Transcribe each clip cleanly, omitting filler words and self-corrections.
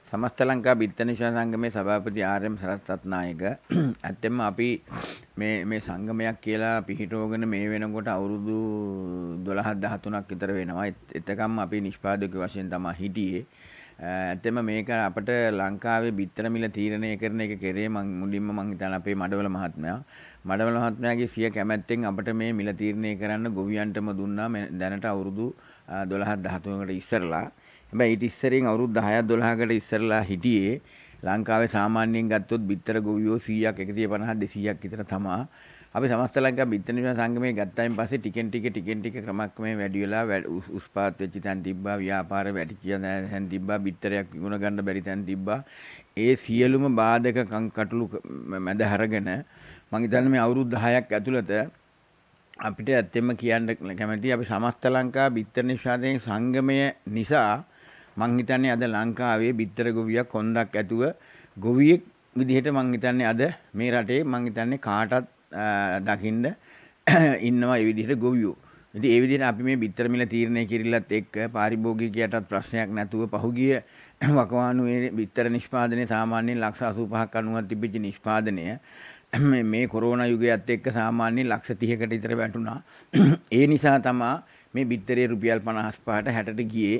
සමස්ත ලංකා බිත්තර නිෂ්පාදන සංගමේ සභාපති ආර්.එම්. සරත් රත්නායක ඇත්තෙන්ම අපි මේ සංගමයක් කියලා පිහිටවගෙන මේ වෙනකොට අවුරුදු 12 13ක් විතර වෙනවා. එතකම් අපි නිෂ්පාදක වශයෙන් තමයි හිටියේ. ඇත්තෙන්ම මේක අපිට ලංකාවේ බිත්තර මිල තීරණය කරන එක කෙරේ මුලින්ම මං හිතන අපේ මඩවල මහත්මයාගේ සිය කැමැත්තෙන් අපිට මේ මිල තීරණය කරන්න ගොවියන්ටම දුන්නා දැනට අවුරුදු 12 13කට ඉස්සරලා. හැබැයි ඊට ඉස්සරින් අවුරුදු 10ක් 12කට ඉස්සරලා හිටියේ ලංකාවේ සාමාන්‍යයෙන් ගත්තොත් බිත්තර ගොවියෝ 100ක් 150 200ක් විතර තමයි. අපි සමස්ත ලංකා බිත්තර නිෂ්පාදන සංගමයේ ගත්තායින් පස්සේ ටිකෙන් ටික ක්‍රමක්‍රමයෙන් වැඩි වෙලා උස්පාත් වෙච්ච තැන් තිබ්බා, ව්‍යාපාර වැඩිච්ච තැන් තිබ්බා, බිත්තරයක් විකුණ ගන්න බැරි තැන් තිබ්බා. ඒ සියලුම බාධක කටළු මැද අරගෙන මම හිතන්නේ මේ අවුරුදු 10ක් ඇතුළත අපිට ඇත්තෙන්ම කියන්න කැමතියි අපි සමස්ත ලංකා බිත්තර නිෂ්පාදන සංගමය නිසා මං හිතන්නේ අද ලංකාවේ බිත්තර ගොවියක් කොන්දක් ඇතුව ගොවියෙක් විදිහට මං හිතන්නේ අද මේ රටේ මං හිතන්නේ කාටත් දකින්න ඉන්නවා ඒ විදිහට ගොවියෝ. ඉතින් ඒ විදිහට අපි මේ බිත්තර මිල තීරණය කිරිල්ලත් එක්ක පාරිභෝගිකයටත් ප්‍රශ්නයක් නැතුව පහුගිය වකවානුවේ බිත්තර නිෂ්පාදනයේ සාමාන්‍යයෙන් ලක්ෂ 85ක් 90ක් තිබිච්ච නිෂ්පාදනය මේ කොරෝනා යුගයත් එක්ක සාමාන්‍යයෙන් ලක්ෂ 30කට විතර වැටුණා. ඒ නිසා තමයි මේ බිත්තරේ රුපියල් 55ට 60ට ගියේ.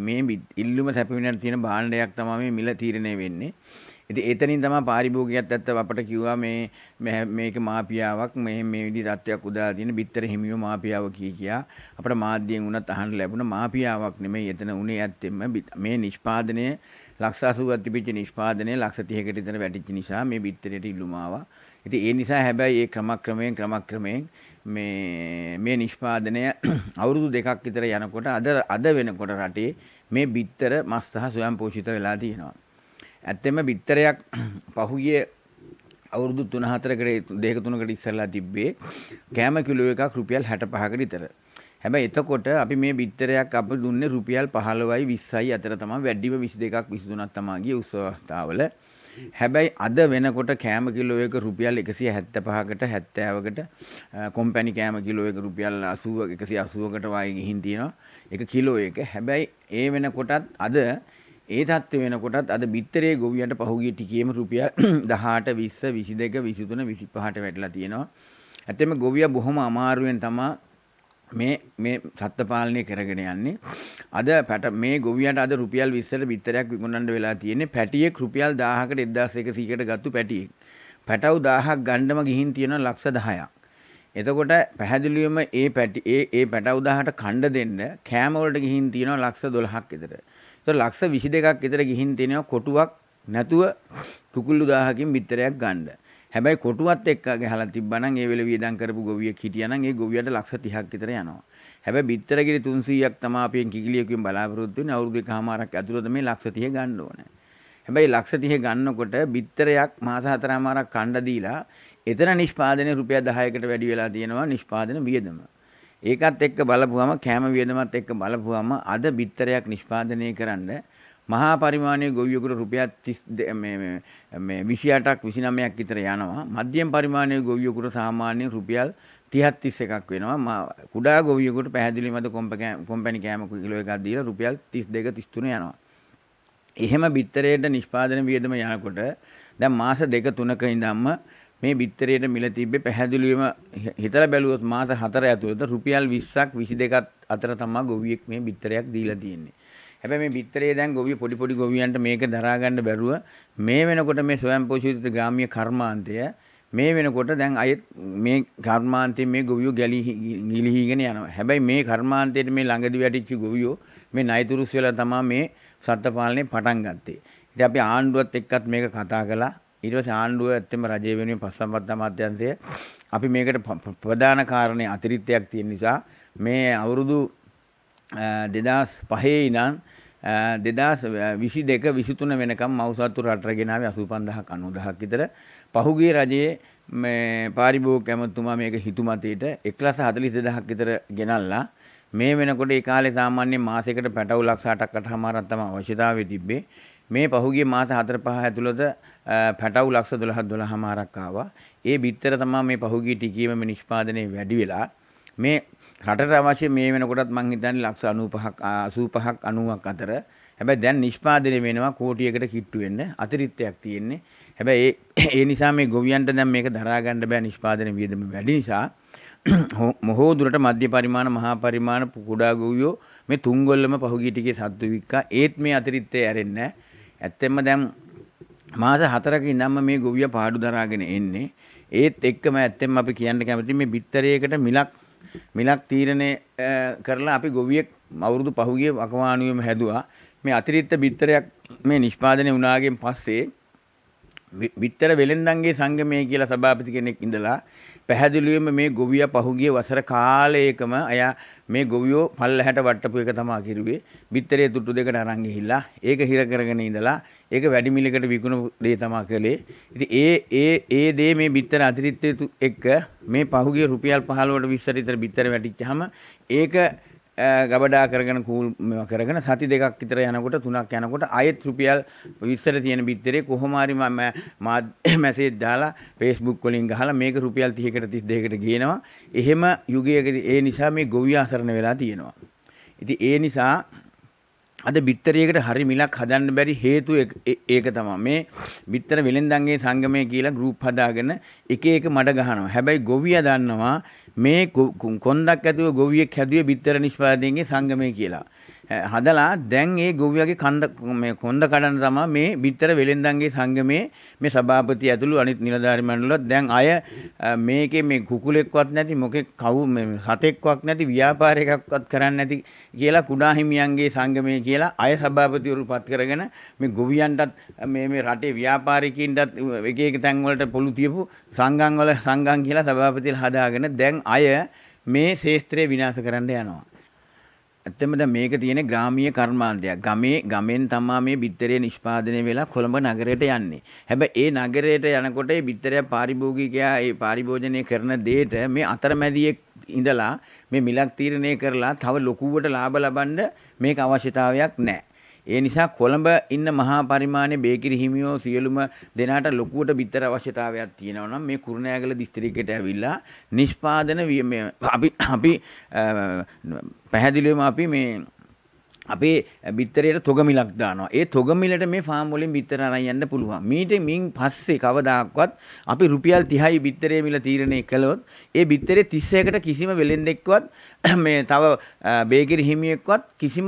මේ ඉල්ලුම සැපෙන්නට තියෙන භාණ්ඩයක් තමයි මේ මිල තීරණය වෙන්නේ. ඉතින් එතනින් තමයි පාරිභෝගිකයත් ඇත්ත අපට කිව්වා මේක මාපියාවක් මේ විදිහ තත්ත්වයක් උදා තියෙන බිත්තර හිමියෝ මාපියාව කියා අපට මාධ්‍යයෙන් උනත් අහන්න ලැබුණ මාපියාවක් නෙමෙයි එතන උනේ ඇත්තෙම මේ නිෂ්පාදනය ලක්ෂ 80ක් තිබිච්ච නිෂ්පාදනය ලක්ෂ 30කට විතර වැටිච්ච නිසා මේ බිත්තරේට ඉල්ලුම ආවා. ඉතින් ඒ නිසා හැබැයි ඒ ක්‍රමක්‍රමයෙන් මේ නිෂ්පාදනය අවුරුදු 2ක් විතර යනකොට අද වෙනකොට රටේ මේ බිත්තර මස් සහ ස්වයං පෝෂිත වෙලා තියෙනවා. ඇත්තෙම බිත්තරයක් පහුගිය අවුරුදු 3-4කට 2-3කට ඉස්සරලා තිබ්බේ කෑම කිලෝ එකක් රුපියල් 65කට විතර. හැබැයි එතකොට අපි මේ බිත්තරයක් අප දුන්නේ රුපියල් 15යි 20යි අතර තමයි වැඩිම 22ක් 23ක් තමයි ගියේ උත්සව අවස්ථාවල. හැබැයි අද වෙනකොට කෑම කිලෝ එක රුපියල් 175කට 70කට කොම්පැනි කෑම කිලෝ එක රුපියල් 80 180කට වගේ ගිහින් තියෙනවා එක කිලෝ එක. හැබැයි ඒ වෙනකොටත් අද ඒ තත්ත්ව වෙනකොටත් අද බිත්තරේ ගොවියන්ට පහුගිය ටිකේම රුපියල් 18 20 22 23 25ට වැටලා තියෙනවා. ඇත්තෙම ගොවියා බොහොම අමාරුවෙන් තමයි මේ සත්ත්ව පාලනය කරගෙන යන්නේ. අද මේ ගොවියට අද රුපියල් 20ට බිත්තරයක් විකුණන්න වෙලා තියෙන්නේ. පැටියෙක් රුපියල් 1000කට 1100කට ගත්තු පැටියෙක්. පැටවු 1000ක් ගන්නම ගිහින් තියෙනවා ලක්ෂ 10ක්. එතකොට පැහැදිලිවම ඒ පැටවු 1000ට කණ්ඩ දෙන්න කෑම වලට ගිහින් තියෙනවා ලක්ෂ 12ක් විතර. ඒතකොට ලක්ෂ 22ක් විතර ගිහින් තියෙනවා කොටුවක් නැතුව කුකුළු 1000කින් බිත්තරයක් ගන්න. හැබැයි කොටුවත් එක්ක ගහලා තිබ්බනම් ඒ වෙලෙ වියදම් කරපු ගොවියෙක් හිටියානම් ඒ ගොවියට ලක්ෂ 30ක් විතර යනවා. හැබැයි බිත්තර කිරි 300ක් තමයි අපි කිකිලියකින් බලාපොරොත්තු වෙන්නේ අවුරුදු එකමාරක් ඇතුළත මේ ලක්ෂ 30 ගන්න ඕනේ. හැබැයි ලක්ෂ 30 ගන්නකොට බිත්තරයක් මාස 4මාරක් කණ්ඩ දීලා එතන නිෂ්පාදනයේ රුපියල් 10කට වැඩි වෙලා තියෙනවා නිෂ්පාදන වියදම. ඒකත් එක්ක බලපුවම කෑම වියදමත් එක්ක බලපුවම අද බිත්තරයක් නිෂ්පාදනය කරන්න මහා පරිමාණයේ ගොවියෙකුට රුපියල් 28ක් 29ක් විතර යනවා. මධ්‍යම පරිමාණයේ ගොවියෙකුට සාමාන්‍යයෙන් රුපියල් 30ක් 31ක් වෙනවා. කුඩා ගොවියෙකුට පැහැදිලිවම කොම්පැනි කෑම කිලෝ එකක් දීලා රුපියල් 32 33 යනවා. එහෙම බිත්තරේට නිෂ්පාදන වියදම යනකොට දැන් මාස 2-3ක ඉඳන්ම මේ බිත්තරේට මිල තිබ්බේ පැහැදිලිවම හිතලා බැලුවොත් මාස 4 ඇතුළත රුපියල් 20ක් 22ක් අතර තමයි ගොවියෙක් මේ බිත්තරයක් දීලා තියෙන්නේ. හැබැයි මේ බිත්තරේ දැන් පොඩි ගොවියන්ට මේක දරා ගන්න බැරුව මේ වෙනකොට මේ ස්වයං පෝෂිත ග්‍රාම්‍ය කර්මාන්තය මේ වෙනකොට දැන් අයත් මේ කර්මාන්තයේ මේ ගොවියෝ ගිලිහිගෙන යනවා. හැබැයි මේ කර්මාන්තයේ මේ ළඟදි වැටිච්ච ගොවියෝ මේ ණයතුරුස් වෙලා තමයි මේ සත්ත්ව පාලනේ පටන් ගත්තේ. ඉතින් අපි ආණ්ඩුවත් එක්කත් මේක කතා කළා. ඊට පස්සේ ආණ්ඩුව ඇත්තම රජය වෙනුවෙන් පස්සම්පත්ත අමාත්‍යාංශය අපි මේකට ප්‍රධාන කාරණේ අතිරික්තයක් තියෙන නිසා මේ අවුරුදු 2005 ඉඳන් 2022 23 වෙනකම් මව්සත්තු රට ගෙනාවේ 85000ක් 90000ක් විතර. පහුගිය රජයේ මේ පාරිභෝගික ඇමතුමා මේක හිතුමතේට 142000ක් විතර ගෙනල්ලා මේ වෙනකොට ඒ කාලේ සාමාන්‍යයෙන් මාසයකට පැටවු ලක්ෂ 8ක් 8මාරක් තමයි අවශ්‍යතාවය තිබ්බේ. මේ පහුගිය මාස 4-5 ඇතුළත පැටවු ලක්ෂ 12මාරක් ආවා. ඒ බිත්තර තමයි මේ පහුගිය ටිකීම නිෂ්පාදනයේ වැඩි වෙලා මේ රටට අවශ්‍ය මේ වෙනකොටත් මං හිතන්නේ ලක්ෂ 95ක් 85ක් 90ක් අතර හැබැයි දැන් නිෂ්පාදනය වෙනවා කෝටියකට කිට්ටු වෙන්න අතිරික්තයක් තියෙන්නේ. හැබැයි ඒ නිසා මේ ගොවියන්ට දැන් මේක දරා ගන්න බෑ නිෂ්පාදන වියදම වැඩි නිසා මොහෝ දුරට මධ්‍ය පරිමාණ මහා පරිමාණ කුඩා ගොවියෝ මේ තුන්ගොල්ලම පහුගිය ටිකේ සත්තු වික්කා ඒත් මේ අතිරික්තය ඇරෙන්නේ නැහැ. ඇත්තෙන්ම දැන් මාස 4ක ඉඳන්ම මේ ගොවියා පාඩු දරාගෙන එන්නේ. ඒත් එක්කම ඇත්තෙන්ම අපි කියන්න කැමති මේ බිත්තරයකට මිලක් තීරණය කරලා අපි ගොවියෙක් අවුරුදු පහුගිය අකමානුවෙම හැදුවා. මේ අතිරික්ත බිත්තරයක් මේ නිෂ්පාදනය වුණාගෙන් පස්සේ බිත්තර වෙලෙන්දන්ගේ සංගමය කියලා සභාපති කෙනෙක් ඉඳලා පැහැදිලිවම මේ ගොවියා පහුගිය වසර කාලයකම අයා මේ ගොවියෝ පල්ලහැට වට්ටපු එක තමයි කිරුවේ. බිත්තරේ තුට්ටු දෙකට අරන් ගිහිල්ලා ඒක හිර කරගෙන ඉඳලා ඒක වැඩි මිලකට විකුණු දේ තමයි කළේ. ඉතින් ඒ දේ මේ බිත්තර අතිරික්තය එක්ක මේ පහුගිය රුපියල් 15ට 20ට විතර බිත්තර වැටිච්චාම ඒක ගබඩා කරගෙන කරගෙන සති දෙකක් විතර යනකොට 3ක් යනකොට ආයෙත් රුපියල් 20ට තියෙන බිත්තරේ කොහොම හරි මැසේජ් දාලා Facebook වලින් ගහලා මේක රුපියල් 30කට 32කට ගේනවා. එහෙම යුගයකදී ඒ නිසා මේ ගොවියා අසරණ වෙලා තියෙනවා. ඉතින් ඒ නිසා අද බිත්තරයකට හරි මිලක් හදන්න බැරි හේතුව ඒක තමයි. මේ බිත්තර වෙලෙන්දන්ගේ සංගමය කියලා ගෲප් හදාගෙන එක මඩ ගහනවා. හැබැයි ගොවියා දන්නවා මේ කොන්දක් ඇතුව ගොවියෙක් හැදුවේ බිත්තර නිෂ්පාදනයේ සංගමය කියලා. හදලා දැන් ඒ ගොවියාගේ කොන්ද කඩන තමයි මේ බිත්තර වෙලෙන්දන්ගේ සංගමයේ මේ සභාපති ඇතුළු අනිත් නිලධාරි මණ්ඩලවල දැන් අය මේකේ මේ කුකුලෙක්වත් නැති මොකෙක් සතෙක්වත් නැති ව්‍යාපාරයකක්වත් කරන්නේ නැති කියලා කුඩා හිමියන්ගේ සංගමය කියලා අය සභාපතිවරු පත් කරගෙන මේ ගොවියන්ටත් මේ රටේ ව්‍යාපාරිකයින්ටත් එක තැන් වලට පොළු තියපු සංගම් කියලා සභාපතිලා හදාගෙන දැන් අය මේ ශේත්‍රය විනාශ කරන්න යනවා. ඇත්තම දැන් මේක තියෙන ග්‍රාමීය කර්මාන්තයක්. ගමෙන් තමයි මේ බිත්තරේ නිෂ්පාදනය වෙලා කොළඹ නගරයට යන්නේ. හැබැයි ඒ නගරයට යනකොට ඒ බිත්තරය පාරිභෝගිකයා ඒ පාරිභෝජනය කරන දෙයට මේ අතරමැදියෙක් ඉඳලා මේ මිලක් තීරණය කරලා තව ලොකුවට ලාභ ලබන්න මේක අවශ්‍යතාවයක් නැහැ. ඒ නිසා කොළඹ ඉන්න මහා පරිමාණයේ බේකිරි හිමියෝ සියලුම දෙනාට ලොකුවට බිත්තර අවශ්‍යතාවයක් තියෙනවා නම් මේ කුරුණෑගල දිස්ත්‍රික්කයට ඇවිල්ලා නිෂ්පාදන අපි පැහැදිලිවම අපි මේ අපේ බිත්තරයට තොග මිලක් දානවා. ඒ තොග මිලට මේ ෆාම් වලින් බිත්තර අරන් යන්න පුළුවන්. මින් පස්සේ කවදාකවත් අපි රුපියල් 30යි බිත්තරේ මිල තීරණය කළොත් ඒ බිත්තරේ 31කට කිසිම වෙලෙන්දෙක්වත් මේ තව බේකිරි හිමියෙක්වත් කිසිම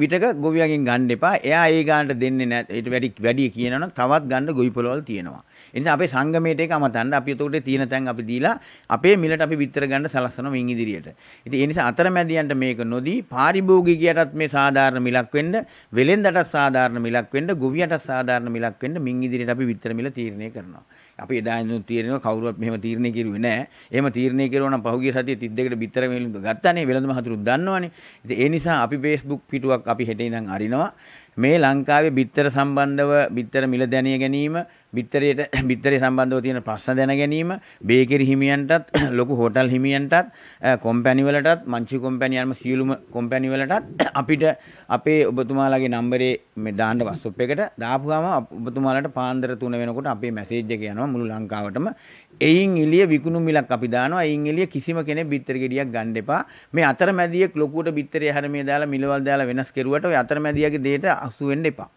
විටක ගොවියගෙන් ගන්න එපා. එයා ඒ ගානට දෙන්නේ නැහැ. ඊට වැඩි කියනවනම් තවත් ගන්න ගොවි පොළවල් තියෙනවා. ඒ නිසා අපේ සංගමයට ඒක අමතන්න අපි එතකොට තියෙන තැන් අපි දීලා අපේ මිලට අපි බිත්තර ගන්න සලස්සනවා මින් ඉදිරියට. ඉතින් ඒ නිසා අතරමැදියන්ට මේක නොදී පාරිභෝගිකයටත් මේ සාධාරණ මිලක් වෙන්න, වෙලෙන්දටත් සාධාරණ මිලක් වෙන්න, ගොවියටත් සාධාරණ මිලක් වෙන්න මින් ඉදිරියට අපි බිත්තර මිල තීරණය කරනවා. අපි එදා ඉඳන් තීරණය කවුරුවත් මෙහෙම තීරණය කරුවේ නැහැ. එහෙම තීරණය කරුවා නම් පහුගිය සතියේ 32කට බිත්තර මිල ගත්තානේ වෙළඳ මහතුරුත් දන්නවනේ. ඉතින් ඒ නිසා අපි Facebook පිටුවක් අපි හෙට ඉඳන් අරිනවා. මේ ලංකාවේ බිත්තර සම්බන්ධව බිත්තර මිල දැනිය ගැනීම, බිත්තරේ සම්බන්ධව තියෙන ප්‍රශ්න දැන ගැනීම, බේකරි හිමියන්ටත්, ලොකු හෝටල් හිමියන්ටත්, කොම්පැනි වලටත්, මංචි කොම්පැනි යන සියලුම කොම්පැනි වලටත් අපිට අපේ ඔබතුමාලාගේ නම්බරේ මේ දාන්න WhatsApp එකට දාපුවාම ඔබතුමාලාට පාන්දර 3 වෙනකොට අපේ මැසේජ් එක යනවා මුළු ලංකාවටම. එයින් එළිය විකුණු මිලක් අපි දානවා. එයින් එළිය කිසිම කෙනෙක් බිත්තර ගෙඩියක් ගන්න එපා. මේ අතරමැදියෙක් ලොකුවට බිත්තරේ හැරමේ දාලා මිලවල් දාලා වෙනස් කරුවට ඔය අතරමැදියාගේ දෙයට අසු වෙන්න එපා.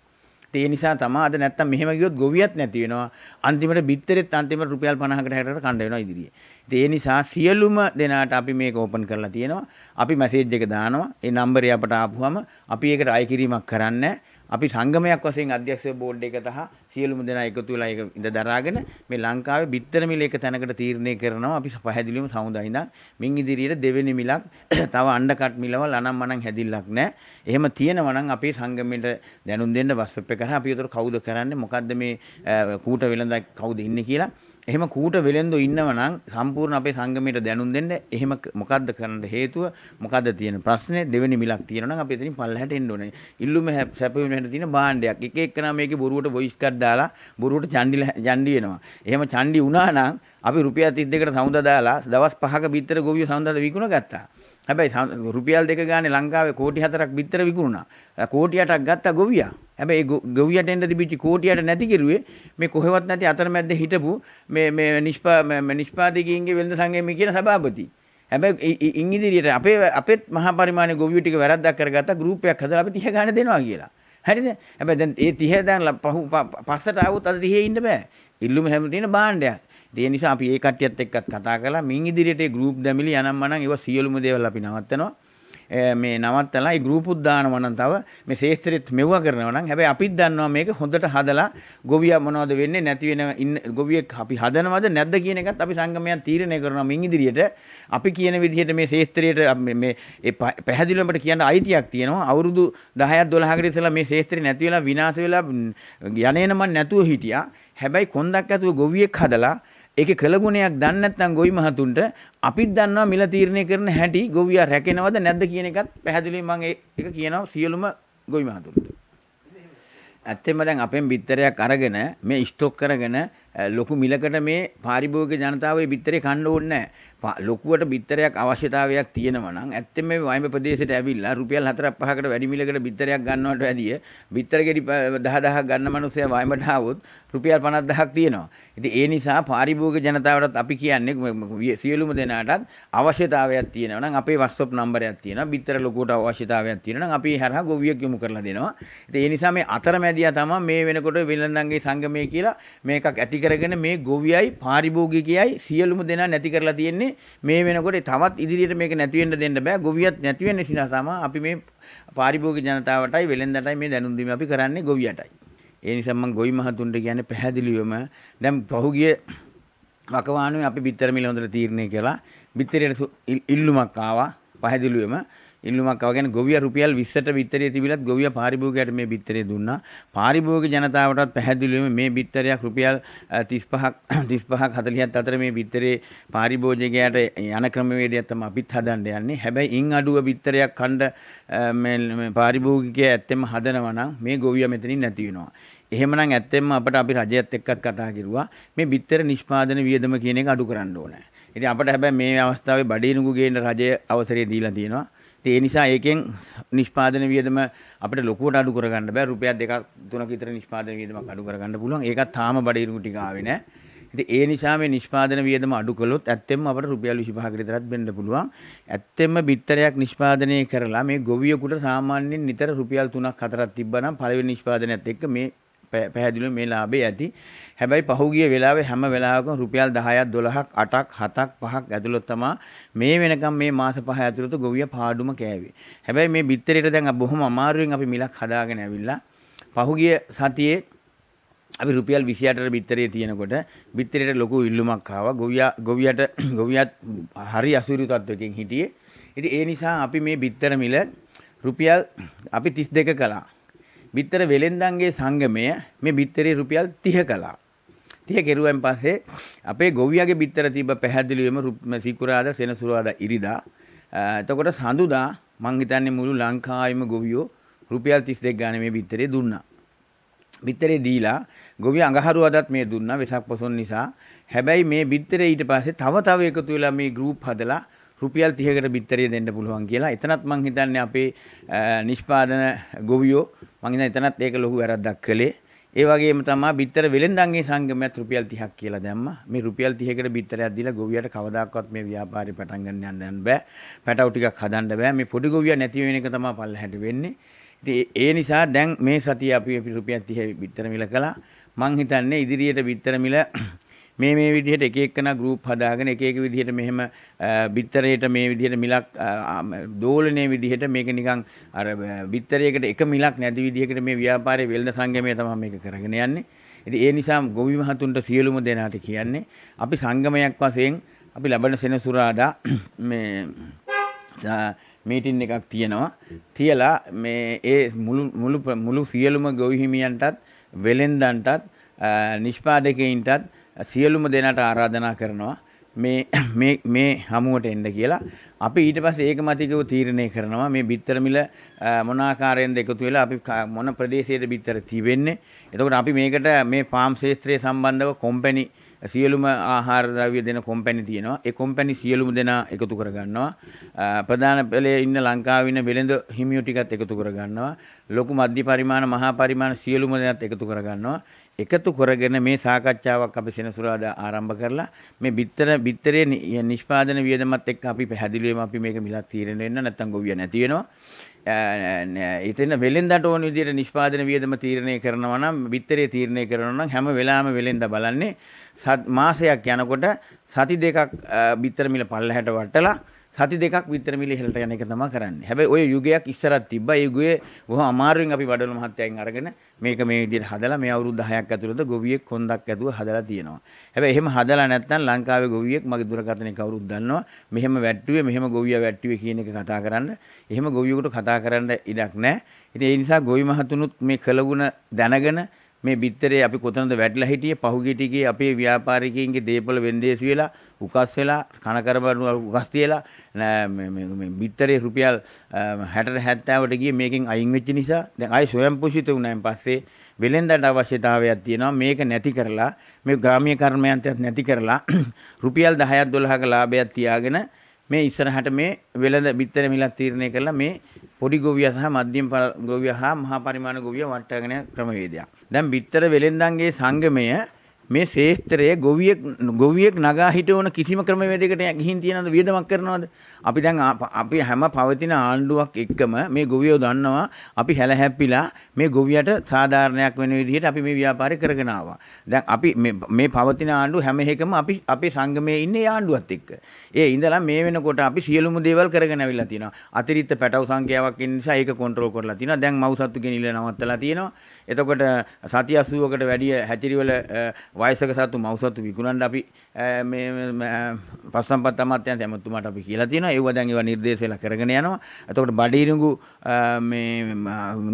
ඒ නිසා තමයි අද නැත්තම් මෙහෙම ගියොත් ගොවියත් නැති වෙනවා. අන්තිමට බිත්තරෙත් අන්තිමට රුපියල් 50කට 60කට කණ්ඩ වෙනවා ඉදිරියේ. ඒ නිසා සියලුම දෙනාට අපි මේක ඕපන් කරලා තියෙනවා. අපි මැසේජ් එක දානවා. ඒ නම්බරේ අපට ආපුවම අපි ඒකට අය කිරීමක් කරන්නේ. අපි සංගමයක් වශයෙන් අධ්‍යක්ෂ බෝඩ් එක තහ සියලුම දෙනා එකතු වෙලා ඒක ඉඳ දරාගෙන මේ ලංකාවේ බිත්තර මිල එක තැනකට තීරණය කරනවා. අපි පැහැදිලිවම සමුදා ඉඳන් මින් ඉදිරියට දෙවෙනි මිලක් තව අණ්ඩකට් මිලවල් අනම්මනම් හැදිල්ලක් නැහැ. එහෙම තියෙනවා නම් අපේ සංගමෙට දැනුම් දෙන්න WhatsApp එක කරා අපි උතර කවුද කරන්නේ මොකද්ද මේ කූට වෙලඳ කවුද ඉන්නේ කියලා. එහෙම කූට වෙලෙන්දෝ ඉන්නව නම් සම්පූර්ණ අපේ සංගමයට දැනුම් දෙන්න. එහෙම මොකද්ද කරන්න හේතුව? මොකද්ද තියෙන ප්‍රශ්නේ? දෙවෙනි මිලක් තියෙනවා නම් අපි එතනින් පල්ලහැට එන්න ඕනේ. ඉල්ලුම සැපයුම වෙන තියෙන භාණ්ඩයක්. එක එක්කනා මේකේ බොරුවට වොයිස් එකක් දාලා බොරුවට චණ්ඩි වෙනවා. එහෙම චණ්ඩි වුණා නම් අපි රුපියල් 32කට සමුදා දාලා දවස් 5ක බිත්තර ගොවියෝ සමුදාද විකුණ ගත්තා. හැබැයි රුපියල් 2 ගානේ ලංකාවේ කෝටි 4ක් බිත්තර විකුණුණා. කෝටි 8ක් ගත්තා ගොවියා. හැබැයි ගොවියට එන්න තිබිච්ච කෝටියට නැති කිරුවේ මේ කොහෙවත් නැති අතරමැද්ද හිටපු මේ නිෂ්පාදකීන්ගේ වෙළඳ සංගමයේ කියන සභාපති. හැබැයි ඉන් ඉදිරියට අපේත් මහා පරිමාණයේ ගොවියෝ ටික වැරද්දක් කරගත්තා ගෲප් එකක් හදලා අපි 30 ගානේ දෙනවා කියලා. හරිද? හැබැයි දැන් ඒ 30 දැන් පස්සට ආවොත් අද 30 ඉන්න බෑ. ඉල්ලුම හැම තියෙන භාණ්ඩයක්. ඒ නිසා අපි ඒ කට්ටියත් එක්කත් කතා කරලා මින් ඉදිරියට ඒ ගෲප් දැමිලි යනම් මනම් ඒව සියලුම දේවල් අපි නවත්තනවා. මේ නවත්තලා ඒ ගෲප් උත් දානවා නම් තව මේ ශේෂ්ත්‍රෙත් මෙවුවා කරනවා නම් හැබැයි අපිත් දන්නවා මේක හොඳට හදලා ගොවියා මොනවද වෙන්නේ නැති වෙන ඉන්න ගොවියෙක් අපි හදනවද නැද්ද කියන එකත් අපි සංගමයන් තීරණය කරනවා මින් ඉදිරියට අපි කියන විදිහට මේ ශේෂ්ත්‍රයට මේ පැහැදිලිව අපිට කියන්න අයිතියක් තියෙනවා අවුරුදු 10ක් 12කට ඉස්සෙල්ලා මේ ශේෂ්ත්‍රය නැති වෙලා විනාශ වෙලා යන්නේන මන් නැතුව හිටියා හැබැයි කොන්දක් ඇතුව ගොවියෙක් හදලා ඒකේ කළගුණයක් දන්නේ නැත්නම් ගොවි මහතුන්ට අපිත් දන්නවා මිල තීරණය කරන හැටි ගොවියා රැකෙනවද නැද්ද කියන එකත් පැහැදිලිව මම ඒක කියනවා සියලුම ගොවි මහතුන්ට. ඇත්තෙන්ම දැන් අපෙන් බිත්තරයක් අරගෙන මේ ස්ටොක් කරගෙන ලොකු මිලකට මේ පාරිභෝගික ජනතාව මේ බිත්තරේ කන්න ඕනේ නැහැ. ලොකුවට බිත්තරයක් අවශ්‍යතාවයක් තියෙනවා නම් ඇත්තෙන්ම මේ වයිඹ ප්‍රදේශයට ඇවිල්ලා රුපියල් 4-5කට වැඩි මිලකට බිත්තරයක් ගන්නවට වැඩිය බිත්තර ගෙඩි 10000ක් ගන්න මිනිස්සයා වයිඹට ආවොත් රුපියල් 50000ක් තියෙනවා. ඉතින් ඒ නිසා පාරිභෝගික ජනතාවටත් අපි කියන්නේ සියලුම දෙනාටත් අවශ්‍යතාවයක් තියෙනවා නම් අපේ WhatsApp නම්බරයක් තියෙනවා. බිත්තර ලොකුවට අවශ්‍යතාවයක් තියෙනවා නම් අපි හරහා ගොවියෙක් යොමු කරලා දෙනවා. ඉතින් ඒ නිසා මේ අතරමැදියා තමයි මේ වෙනකොට වෙළඳන්ගේ සංගමය කියලා මේකක් ඇති කරගෙන මේ ගොවියයි පාරිභෝගිකයයි සියලුම දෙනා නැති කරලා තියෙන්නේ. මේ වෙනකොට තවත් ඉදිරියට මේක නැති වෙන්න දෙන්න බෑ. ගොවියත් නැති වෙන්න නිසා තමයි අපි මේ පාරිභෝගික ජනතාවටයි වෙළෙන්දටයි මේ දැනුම් දීම අපි කරන්නේ ගොවියටයි. ඒ නිසා මම ගොවි මහතුන්ට කියන්නේ පැහැදිලිවම දැන් පහුගිය වකවානුවේ අපි බිත්තර මිල හොඳට තීරණය කළා. බිත්තරයට ඉල්ලුමක් ආවා. පැහැදිලිවම ඉල්ලුමක් ආවා කියන්නේ ගොවියා රුපියල් 20ට බිත්තරේ තිබිලත් ගොවියා පාරිභෝගිකයට මේ බිත්තරේ දුන්නා. පාරිභෝගික ජනතාවටත් පැහැදිලිවම මේ බිත්තරයක් රුපියල් 35ක් 40ක් අතර මේ බිත්තරේ පාරිභෝගිකයට යන ක්‍රමවේදයක් තමයි අපිත් හදන්න යන්නේ. හැබැයි ඉන් අඩුව බිත්තරයක් කණ්ඩ මේ පාරිභෝගිකය ඇත්තෙම හදනවා නම් මේ ගොවියා මෙතනින් නැති වෙනවා. එහෙමනම් ඇත්තෙන්ම අපිට අපි රජයත් එක්කත් කතා කරුවා මේ බිත්තර නිෂ්පාදන වියදම කියන එක අඩු කරන්න ඕනේ. ඉතින් අපිට හැබැයි මේ අවස්ථාවේ බඩේනුගු ගේන්න රජය අවසරය දීලා තියෙනවා. ඒ නිසා ඒකෙන් නිෂ්පාදන වියදම අපිට ලොකුවට අඩු කරගන්න බෑ. රුපියල් 2-3ක විතර නිෂ්පාදන වියදමක් අඩු කරගන්න පුළුවන්. ඒකත් තාම බඩේනුගු ටික ආවේ නෑ. ඉතින් ඒ නිසා මේ නිෂ්පාදන වියදම අඩු කළොත් ඇත්තෙන්ම අපිට රුපියල් 25ක විතරත් වෙන්න පුළුවන්. ඇත්තෙන්ම බිත්තරයක් නිෂ්පාදනය කරලා මේ ගොවියෙකුට සාමාන්‍යයෙන් නිතර රුපියල් 3-4ක් තිබ්බනම් පළවෙනි නිෂ්පාදනයත් එක්ක මේ පැහැදිලිව මේ ලාභය ඇති. හැබැයි පහුගිය වෙලාවේ හැම වෙලාවකම රුපියල් 10ක් 12ක් 8ක් 7ක් 5ක් ඇතුළත තමයි මේ වෙනකම් මේ මාස 5 ඇතුළත ගොවිය පාඩුම කෑවේ. හැබැයි මේ බිත්තරේට දැන් බොහොම අමාරුවෙන් අපි මිලක් හදාගෙන ඇවිල්ලා පහුගිය සතියේ අපි රුපියල් 28ට බිත්තරේ තියෙනකොට බිත්තරේට ලොකු ඉල්ලුමක් ආවා. ගොවියත් හරි අසුරු තත්වයකින් හිටියේ. ඉතින් ඒ නිසා අපි මේ බිත්තර මිල රුපියල් අපි 32 කළා. බිත්තර වෙලෙන්දන්ගේ සංගමය මේ බිත්තරේ රුපියල් 30 කළා. 30 කෙරුවෙන් පස්සේ අපේ ගොවියාගේ බිත්තර තිබ්බ පැහැදිලිවම සිකුරාදා සෙනසුරාදා ඉරිදා. එතකොට සඳුදා මං හිතන්නේ මුළු ලංකාවෙම ගොවියෝ රුපියල් 32 ගානේ මේ බිත්තරේ දුන්නා. බිත්තරේ දීලා ගොවියා අඟහරුවාදාත් මේ දුන්නා වෙසක් පොසොන් නිසා. හැබැයි මේ බිත්තරේ ඊට පස්සේ තව එකතු වෙලා මේ ගෲප් හදලා රුපියල් 30කට බිත්තරේ දෙන්න පුළුවන් කියලා. එතනත් මං හිතන්නේ අපේ නිෂ්පාදන ගොවියෝ මං හිතන්නේ එතනත් ඒක ලොකු වැරද්දක් කළේ. ඒ වගේම තමයි බිත්තර වෙලෙන්දන්ගේ සංගමයත් රුපියල් 30ක් කියලා දැම්මා. මේ රුපියල් 30කට බිත්තරයක් දීලා ගොවියට කවදාකවත් මේ ව්‍යාපාරේ පටන් ගන්න යන්න බෑ. පැටව ටිකක් හදන්න බෑ. මේ පොඩි ගොවියා නැති වෙන එක තමයි පල්ලහැට වෙන්නේ. ඉතින් ඒ නිසා දැන් මේ සතිය අපි රුපියල් 30 බිත්තර මිල කළා. මං හිතන්නේ ඉදිරියට බිත්තර මිල මේ විදිහට එක එකනා ගෲප් හදාගෙන එක විදිහට මෙහෙම බිත්තරේට මේ විදිහට මිලක් දෝලනයේ විදිහට මේක නිකන් අර බිත්තරයකට එක මිලක් නැති විදිහකට මේ ව්‍යාපාරයේ වෙළඳ සංගමය තමයි මේක කරගෙන යන්නේ. ඉතින් ඒ නිසා ගොවි මහතුන්ට සියලුම දෙනාට කියන්නේ අපි සංගමයක් වශයෙන් අපි ලබන සෙනසුරාදා මේ මීටින් එකක් තියෙනවා. තියලා මේ ඒ මුළු සියලුම ගොවි හිමියන්ටත් වෙළෙන්දන්ටත් නිෂ්පාදකයින්ටත් සියලුම දෙනාට ආරාධනා කරනවා මේ හමුවට එන්න කියලා. අපි ඊට පස්සේ ඒකමතිකව තීරණය කරනවා මේ බිත්තර මිල මොන ආකාරයෙන්ද එකතු වෙලා අපි මොන ප්‍රදේශයේද බිත්තර තිබෙන්නේ. එතකොට අපි මේකට මේ ෆාම් ක්ෂේත්‍රයේ සම්බන්ධව කොම්පැනි සියලුම ආහාර ද්‍රව්‍ය දෙන කොම්පැනි තියෙනවා. ඒ කොම්පැනි සියලුම දෙනා එකතු කරගන්නවා. ප්‍රධාන පෙළේ ඉන්න ලංකාවේ ඉන්න වෙළඳ හිමියෝ ටිකත් එකතු කරගන්නවා. ලොකු මධ්‍ය පරිමාණ මහා පරිමාණ සියලුම දෙනාත් එකතු කරගන්නවා. එකතු කරගෙන මේ සාකච්ඡාවක් අපි සෙනසුරාදා ආරම්භ කරලා මේ බිත්තරේ නිෂ්පාදන වියදමත් එක්ක අපි පැහැදිලිවම අපි මේක මිලක් තීරණය වෙන්න නැත්නම් ගොවිය නැති වෙනවා. එතන වෙලෙන්දට ඕන විදිහට නිෂ්පාදන වියදම තීරණය කරනවා නම් බිත්තරේ තීරණය කරනවා නම් හැම වෙලාවෙම වෙලෙන්ද බලන්නේ මාසයක් යනකොට සති දෙකක් බිත්තර මිල පල්ලහැට වටලා සති දෙකක් බිත්තර මිල ඉහළට යන එක තමයි කරන්නේ. හැබැයි ওই යුගයක් ඉස්සරක් තිබ්බා. ඒ යුගයේ බොහොම අමාරුවෙන් අපි වඩවල මහත්තයන් අරගෙන මේක මේ විදිහට හදලා මේ අවුරුදු 10ක් ඇතුළත ගොවියෙක් කොන්දක් ඇතුව හදලා තියෙනවා. හැබැයි එහෙම හදලා නැත්නම් ලංකාවේ ගොවියෙක් මගේ දුරකථනයේ කවුරුත් දන්නවා. මෙහෙම වැට්ටුවේ මෙහෙම ගොවියා වැට්ටුවේ කියන එක කතා කරන්න. එහෙම ගොවියෙකුට කතා කරන්න ඉඩක් නැහැ. ඉතින් ඒ නිසා ගොවි මහතුනුත් මේ කළගුණ දැනගෙන මේ බිත්තරේ අපි කොතනද වැටලා හිටියේ පහුගිය ටිකේ අපේ ව්‍යාපාරිකයින්ගේ දේපොළ වෙන්දේසි වෙලා උකස් වෙලා කනකරබඩු උකස් තියලා මේ බිත්තරේ රුපියල් 60 70ට ගියේ මේකෙන් අයින් වෙච්ච නිසා දැන් ආයි ස්වයං පෝෂිත වුණාන් පස්සේ වෙලෙන්දට අවශ්‍යතාවයක් තියෙනවා මේක නැති කරලා මේ ග්‍රාමීය කර්මයන්තයත් නැති කරලා රුපියල් 10ක් 12ක ලාභයක් තියාගෙන මේ ඉස්සරහට මේ වෙළඳ බිත්තර මිලක් තීරණය කරලා මේ පොඩි ගොවියා සහ මධ්‍යම ගොවියා හා මහා පරිමාණ ගොවියා වට්ටගෙන යන ක්‍රමවේදයක්. දැන් බිත්තර වෙළෙන්දන්ගේ සංගමය මේ ශේෂ්ත්‍රයේ ගොවියෙක් නගා හිටවන කිසිම ක්‍රමවේදයකට ගිහින් තියනද වියදමක් කරනවද? අපි දැන් අපි හැම පවතින ආණ්ඩුවක් එක්කම මේ ගොවියෝ දන්නවා අපි හැලහැප්පිලා මේ ගොවියට සාධාරණයක් වෙන විදිහට අපි මේ ව්‍යාපාරය කරගෙන ආවා. දැන් අපි මේ පවතින ආණ්ඩුව හැම එකම අපි අපේ සංගමයේ ඉන්නේ ආණ්ඩුවත් එක්ක. ඒ ඉඳලා මේ වෙනකොට අපි සියලුම දේවල් කරගෙන අවිලා තියෙනවා. අතිරික්ත පැටව සංඛ්‍යාවක් ඉන්න නිසා ඒක කන්ට්‍රෝල් කරලා තියෙනවා. දැන් මව්සත්තු ගෙනිල්ල නවත්තලා තියෙනවා. එතකොට සති 80කට වැඩි හැචිරිවල වයසක සතු මව්සත්තු විකුණන්න අපි මේ පස්සම්පත් අමාත්‍යාංශ ඇමතුමාට අපි කියලා තියෙනවා. ඒව දැන් ඒවා නිර්දේශ වෙලා කරගෙන යනවා. එතකොට බඩීරුඟු මේ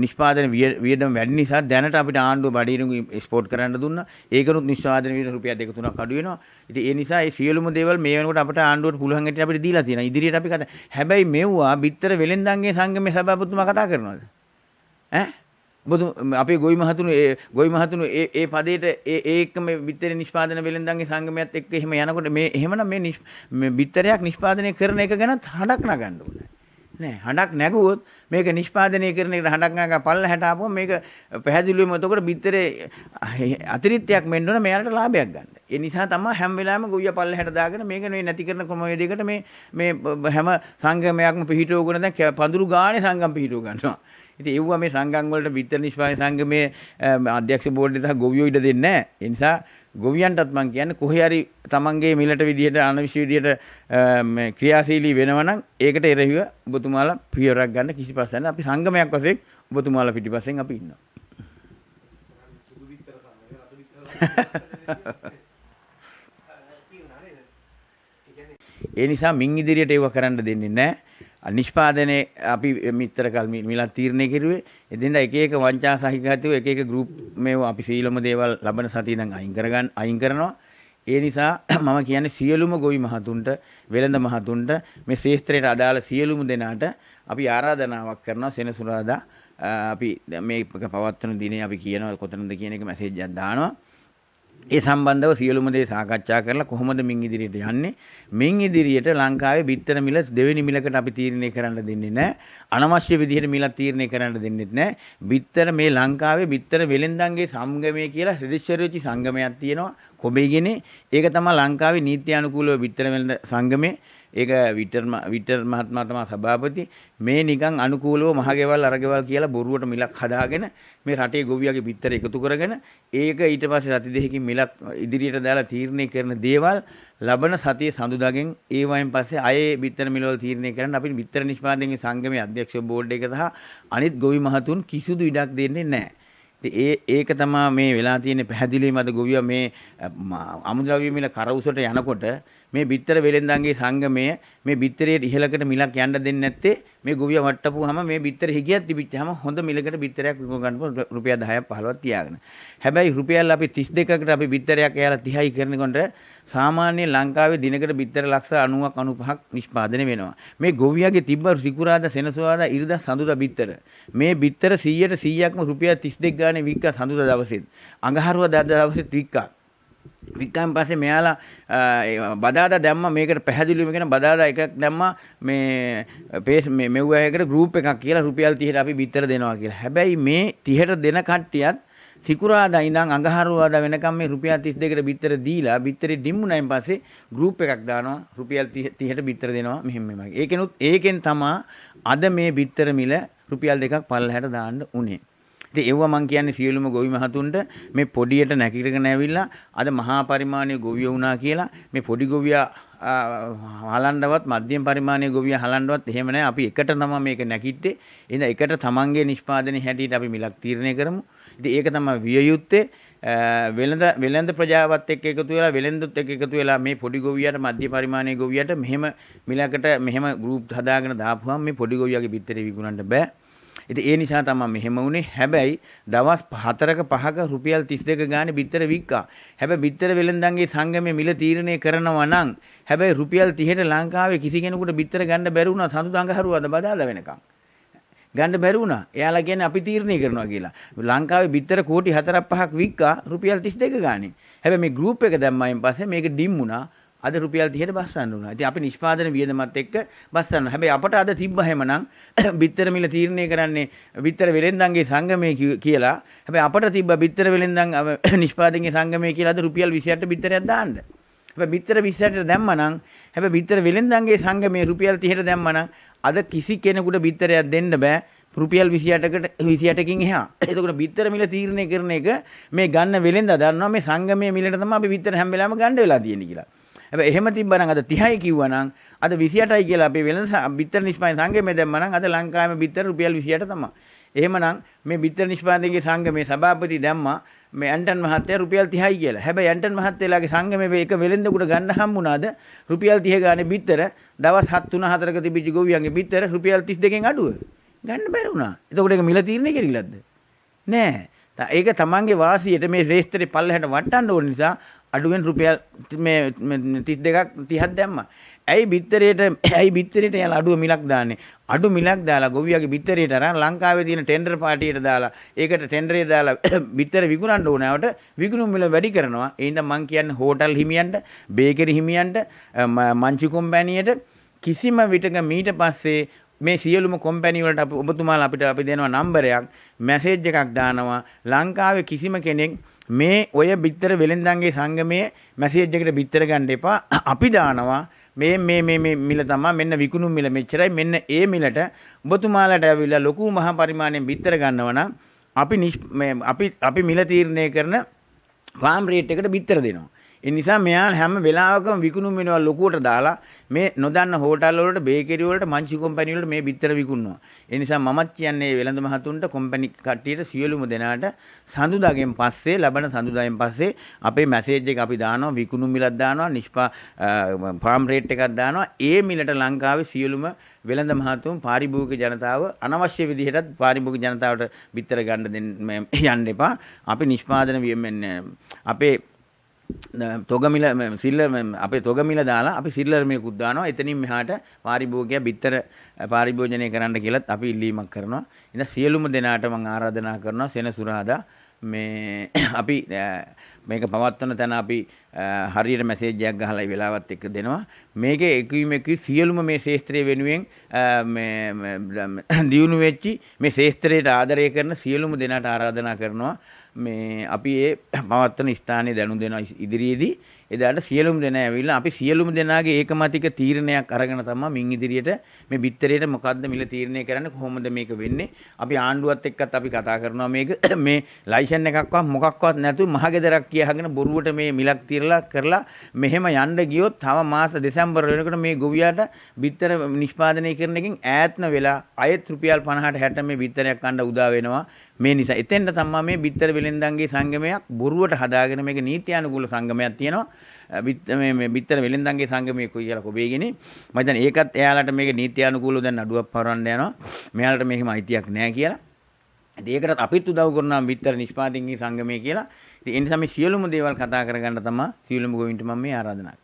නිෂ්පාදන වියදම වැඩි නිසා දැනට අපිට ආණ්ඩුව බඩීරුඟු එක්ස්පෝර්ට් කරන්න දුන්නා. ඒකනොත් නිෂ්පාදන වියදම රුපියල් 2-3ක් අඩු වෙනවා. ඉතින් ඒ නිසා මේ සියලුම දේවල් මේ වෙනකොට අපිට ආණ්ඩුවට පුළුවන් හැටියට අපිට දීලා තියෙනවා. ඉදිරියට අපි කතා. හැබැයි මෙව්වා බිත්තර වෙලෙන්දන්ගේ සංගමේ සභාපතිතුමා කතා කරනවද? ඈ අපේ ගොවි මහතුරු ඒ පදේට ඒකම බිත්තරේ නිෂ්පාදන වෙලෙන්දන්ගේ සංගමයත් එක්ක එහෙම යනකොට මේ එහෙමනම් මේ බිත්තරයක් නිෂ්පාදනය කරන එක ගැනත් හඬක් නගන්න ඕනේ. නෑ හඬක් නැගුවොත් මේක නිෂ්පාදනය කරන එකට හඬක් නගා පල්ලහැට ආපුවම මේක පැහැදිලිවම එතකොට බිත්තරේ අතිරික්තයක් මෙන්න ඕන මෙයාලට ලාභයක් ගන්න. ඒ නිසා තමයි හැම වෙලාවෙම ගොවියා පල්ලහැට දාගෙන මේක මේ නැති කරන ක්‍රමවේදයකට මේ හැම සංගමයක්ම පිහිටවගෙන දැන් පඳුරු ගානේ සංගම් පිහිටව ගන්නවා. ඉතින් ඒවුවා මේ සංගම් වලට බිත්තර නිෂ්පාදන සංගමේ අධ්‍යක්ෂ බෝඩ් එක ගොවියෝ ඉඩ දෙන්නේ නැහැ. ඒ නිසා ගොවියන්ටත් මම කියන්නේ කොහේ හරි තමන්ගේ මිලට විදිහට අනවිශ්ව විදිහට මේ ක්‍රියාශීලී වෙනවනම් ඒකට එරෙහිව ඔබතුමාලා පියවරක් ගන්න කිසි ප්‍රශ්නයක් නැහැ. අපි සංගමයක් වශයෙන් ඔබතුමාලා පිටිපස්සෙන් අපි ඉන්නවා. ඒ නිසා මින් ඉදිරියට ඒව කරන්න දෙන්නේ නැහැ. නිෂ්පාදනයේ අපි මිත්‍රකල් මිලක් තීරණය කෙරුවේ එදින්දා එක එක වංචා සහිතව එක එක ගෲප් මේව අපි සීලම දේවල් ලබන සතිය දැන් අයින් කරනවා. ඒ නිසා මම කියන්නේ සියලුම ගොවි මහතුන්ට වෙළඳ මහතුන්ට මේ ශේෂ්ත්‍රයට අදාළ සියලුම දෙනාට අපි ආරාධනාවක් කරනවා සෙනසුරාදා අපි මේ පවත්වන දිනේ අපි කියනවා කොතනද කියන එක මැසේජ් එකක් දානවා. ඒ සම්බන්ධව සියලුම දේ සාකච්ඡා කරලා කොහොමද මින් ඉදිරියට යන්නේ? මින් ඉදිරියට ලංකාවේ බිත්තර මිල දෙවෙනි මිලකට අපි තීරණය කරන්න දෙන්නේ නැහැ. අනවශ්‍ය විදිහට මිලක් තීරණය කරන්න දෙන්නෙත් නැහැ. බිත්තර මේ ලංකාවේ බිත්තර වෙලෙන්දන්ගේ සංගමය කියලා රෙජිස්ටර් වෙච්ච සංගමයක් තියෙනවා. කොබේගිනේ. ඒක තමයි ලංකාවේ නීත්‍යානුකූලව බිත්තර වෙලෙන්ද සංගමේ. ඒක වික්ටර් මහත්මයා තමයි සභාපති. මේ නිකන් අනුකූලව මහගෙවල් අරගෙවල් කියලා බොරුවට මිලක් හදාගෙන මේ රටේ ගොවියාගේ බිත්තර එකතු කරගෙන ඒක ඊට පස්සේ සති දෙකකින් මිලක් ඉදිරියට දාලා තීරණය කරන දේවල් ලබන සතියේ සඳුදාගෙන් ඒ වයින් පස්සේ ආයේ බිත්තර මිලවල තීරණය කරන්න අපි බිත්තර නිෂ්පාදනයේ සංගමයේ අධ්‍යක්ෂ බෝඩ් එක සහ අනිත් ගොවි මහතුන් කිසිදු ඉඩක් දෙන්නේ නැහැ. ඒක තමයි මේ වෙලා තියෙන පැහැදිලිවම අද ගොවියා මේ අමුද්‍රව්‍ය මිල කරවුසට යනකොට මේ බිත්තර වෙලෙන්දන්ගේ සංගමය මේ බිත්තරයට ඉහළකට මිලක් යන්න දෙන්නේ නැත්තේ මේ ගොවියා වට්ටපුවාම මේ බිත්තර හිගියක් තිබිච්චාම හොඳ මිලකට බිත්තරයක් විකුණ ගන්න රුපියල් 10ක් 15ක් තියාගෙන. හැබැයි රුපියල් අපි 32කට අපි බිත්තරයක් එයාලා 30යි කරනකොට සාමාන්‍ය ලංකාවේ දිනකට බිත්තර ලක්ෂ 90ක් 95ක් නිෂ්පාදනය වෙනවා. මේ ගොවියාගේ තිබ්බ සිකුරාදා සෙනසුරාදා ඉරිදා සඳුදා බිත්තර. මේ බිත්තර 100%ක්ම රුපියල් 32 ගානේ වික්කා සඳුදා දවසෙත්. අඟහරුවා දවසෙත් වික්කා. වික්කන් පස්සේ මෙයාලා බදාදා දැම්මා මේකට පැහැදිලිවම කියන බදාදා එකක් දැම්මා මේ පේස් මේ මෙව්වයකට ගෲප් එකක් කියලා රුපියල් 30ට අපි බිත්තර දෙනවා කියලා. හැබැයි මේ 30ට දෙන කට්ටියත් සිකුරාදා ඉඳන් අඟහරුවාදා වෙනකම් මේ රුපියල් 32කට බිත්තර දීලා බිත්තරේ ඩිම්මුණයින් පස්සේ ගෲප් එකක් දානවා රුපියල් 30ට බිත්තර දෙනවා මෙහෙම මේකෙන් තමයි අද මේ බිත්තර මිල රුපියල් 2ක් පල්ලහැට දාන්න උනේ. ඉතින් ඒව මං කියන්නේ සියලුම ගොවි මහතුන්ට මේ පොඩියට නැගිටගෙන ඇවිල්ලා අද මහා පරිමාණයේ ගොවිය වුණා කියලා මේ පොඩි ගොවියා හලන්නවත් මධ්‍යම පරිමාණයේ ගොවියා හලන්නවත් එහෙම නැහැ. අපි එකට තමයි මේක නැගිට්ටේ. එහෙනම් එකට තමන්ගේ නිෂ්පාදනයේ හැටියට අපි මිලක් තීරණය කරමු. ඉතින් ඒක තමයි විය යුත්තේ. වෙළඳ ප්‍රජාවත් එක්ක එකතු වෙලා වෙළඳුත් එක්ක එකතු වෙලා මේ පොඩි ගොවියට මධ්‍ය පරිමාණයේ ගොවියට මෙහෙම මිලකට මෙහෙම ගෲප් හදාගෙන දාපුවම මේ පොඩි ගොවියාගේ බිත්තරේ විකුණන්න බෑ. ඉතින් ඒ නිසා තමයි මෙහෙම වුනේ. හැබැයි දවස් 4ක 5ක රුපියල් 32 ගානේ බිත්තර වික්කා. හැබැයි බිත්තර වෙළඳන්ගේ සංගමයේ මිල තීරණය කරනවා නම් හැබැයි රුපියල් 30ට ලංකාවේ කිසි කෙනෙකුට බිත්තර ගන්න බැරි වුණා සඳු දඟහරුවාද බදාදා වෙනකන්. ගන්න බැරි වුණා. එයාලා කියන්නේ අපි තීරණය කරනවා කියලා. ලංකාවේ බිත්තර කෝටි 4ක් 5ක් වික්කා රුපියල් 32 ගානේ. හැබැයි මේ ගෲප් එක දැම්මයින් පස්සේ මේක ඩිම් වුණා. අද රුපියල් 30ට බස්සන්න උනා. ඉතින් අපි නිෂ්පාදන වියදමත් එක්ක බස්සන්න. හැබැයි අපට අද තිබ්බ හැමනම් බිත්තර මිල තීරණය කරන්නේ බිත්තර වෙලෙන්දන්ගේ සංගමයේ කියලා. හැබැයි අපට තිබ්බ බිත්තර වෙලෙන්දන් නිෂ්පාදනයේ සංගමයේ කියලා අද රුපියල් 28ට බිත්තරයක් දාන්න. හැබැයි බිත්තර 28ට දැම්මනම් හැබැයි බිත්තර වෙලෙන්දන්ගේ සංගමයේ රුපියල් 30ට දැම්මනම් අද කිසි කෙනෙකුට බිත්තරයක් දෙන්න බෑ. රුපියල් 28කින් එහා. එතකොට බිත්තර මිල තීරණය කරන එක මේ ගන්න වෙලෙන්ද දන්නවා මේ සංගමයේ මිලට තමයි අපි බිත්තර හැම වෙලාවෙම ගන්න වෙලා තියෙන්නේ කියලා. හැබැයි එහෙම තිබ්බනම් අද 30යි කිව්වනම් අද 28යි කියලා අපි වෙළඳ බිත්තර නිෂ්පාදන සංගමයේ දැම්මනම් අද ලංකාවේ බිත්තර රුපියල් 28 තමයි. එහෙමනම් මේ බිත්තර නිෂ්පාදනයේ සංගමයේ සභාපති දැම්මා මේ ඇන්ටන් මහත්තයා රුපියල් 30යි කියලා. හැබැයි ඇන්ටන් මහත්තයාගේ සංගමයේ එක වෙළඳෙකුට ගන්න හම්බුණාද රුපියල් 30 ගානේ බිත්තර දවස් 7-3-4ක තිබිච්ච ගොවියන්ගේ බිත්තර රුපියල් 32කින් අඩුව. ගන්න බැරි වුණා. එතකොට ඒක මිල තීරණය කෙරිල්ලක්ද? නෑ. ඒක තමන්ගේ වාසියට මේ ශ්‍රේෂ්ඨරේ පල්ලහැට වටන්න ඕන නිසා අඩුවෙන් රුපියල් මේ 32ක් 30ක් දැම්මා. ඇයි බිත්තරේට යාලා අඩුව මිලක් දාන්නේ? අඩු මිලක් දාලා ගොවියාගේ බිත්තරේට අරන් ලංකාවේ තියෙන ටෙන්ඩර් පාටියට දාලා ඒකට ටෙන්ඩරේ දාලා බිත්තර විකුණන්න ඕනෑවට විකුණුම් මිල වැඩි කරනවා. ඒ හින්දා මං කියන්නේ හෝටල් හිමියන්ට, බේකරි හිමියන්ට, මංචි කොම්පැනියට කිසිම විටක මීට පස්සේ මේ සියලුම කොම්පැනි වලට අපි ඔබතුමාලා අපි දෙනවා නම්බරයක් මැසේජ් එකක් දානවා ලංකාවේ කිසිම කෙනෙක් මේ ඔය බිත්තර වෙලෙන්දන්ගේ සංගමයේ මැසේජ් එකට බිත්තර ගන්න එපා අපි දානවා මේ මිල තමයි මෙන්න විකුණුම් මිල මෙච්චරයි මෙන්න ඒ මිලට ඔබතුමාලාට ඇවිල්ලා ලොකු මහා පරිමාණයෙන් බිත්තර ගන්නවා නම් අපි මිල තීරණය කරන ෆාම් රේට් එකට බිත්තර දෙනවා. ඒ නිසා මෙයා හැම වෙලාවකම විකුණුම් වෙනවා ලොකුවට දාලා මේ නොදන්න හෝටල් වලට බේකරි වලට මංචි කොම්පැනි වලට මේ බිත්තර විකුණනවා. ඒ නිසා මමත් කියන්නේ වෙළඳ මහතුන්ට කොම්පැනි කට්ටියට සියලුම දෙනාට සඳුදාගෙන් පස්සේ ලබන සඳුදායෙන් පස්සේ අපේ මැසේජ් එක අපි දානවා විකුණුම් මිලක් දානවා ෆාම් රේට් එකක් දානවා. ඒ මිලට ලංකාවේ සියලුම වෙළඳ මහතුන් පාරිභෝගික ජනතාව අනවශ්‍ය විදිහටත් පාරිභෝගික ජනතාවට බිත්තර ගන්න යන්න එපා. අපි නිෂ්පාදන අපේ තොගමිල අපේ තොගමිල දාලා අපි සිල්ලර් මේකුත් දානවා. එතනින් මෙහාට පාරිභෝගිකයා බිත්තර පාරිභෝජනය කරන්න කියලාත් අපි ඉල්ලීමක් කරනවා. ඉතින් සියලුම දෙනාට මම ආරාධනා කරනවා සෙනසුරාදා මේ අපි මේක පවත්වන තැන අපි හරියට මැසේජ් එකක් ගහලා වෙලාවත් එක්ක දෙනවා. මේකේ එකීමේ සියලුම මේ ශාස්ත්‍රයේ වෙනුවෙන් දියුණු වෙච්චි මේ ශාස්ත්‍රයට ආදරය කරන සියලුම දෙනාට ආරාධනා කරනවා. මේ අපි ඒ පවත්වන ස්ථානයේ දැනුම් දෙනවා ඉදිරියේදී එදාට සියලුම දෙනා ඇවිල්ලා අපි සියලුම දෙනාගේ ඒකමතික තීරණයක් අරගෙන තමයි මින් ඉදිරියට මේ බිත්තරේට මොකද්ද මිල තීරණය කරන්නේ කොහොමද මේක වෙන්නේ අපි ආණ්ඩුවත් එක්කත් අපි කතා කරනවා මේක මේ ලයිසන් එකක්වත් මොකක්වත් නැතුව මහගෙදරක් කියහගෙන බොරුවට මේ මිලක් තිරලා කරලා මෙහෙම යන්න ගියොත් තව මාස දෙසැම්බර් වෙනකොට මේ ගොවියාට බිත්තර නිෂ්පාදනය කරන එකෙන් ඈත්න වෙලා අයත් රුපියල් 50ට 60 මේ බිත්තරයක් ගන්න උදා වෙනවා මේ නිසා එතෙන්ට තමයි මේ බිත්තර වෙලෙන්දන්ගේ සංගමයක් බොරුවට හදාගෙන මේක නීත්‍යානුකූල සංගමයක් තියෙනවා මේ බිත්තර වෙලෙන්දන්ගේ සංගමයේ කියලා කොබේගිනේ මම හිතන්නේ ඒකත් එයාලට මේක නීත්‍යානුකූලව දැන් අඩුවක් පවරන්න යනවා මෙයාලට මේකම අයිතියක් නැහැ කියලා ඉතින් ඒකට අපිත් උදව් කරනවා බිත්තර නිෂ්පාදනයේ සංගමයේ කියලා ඉතින් ඒ නිසා මේ සියලුම දේවල් කතා කරගන්න තමයි සියලුම ගොවින්ට මම මේ ආරාධනා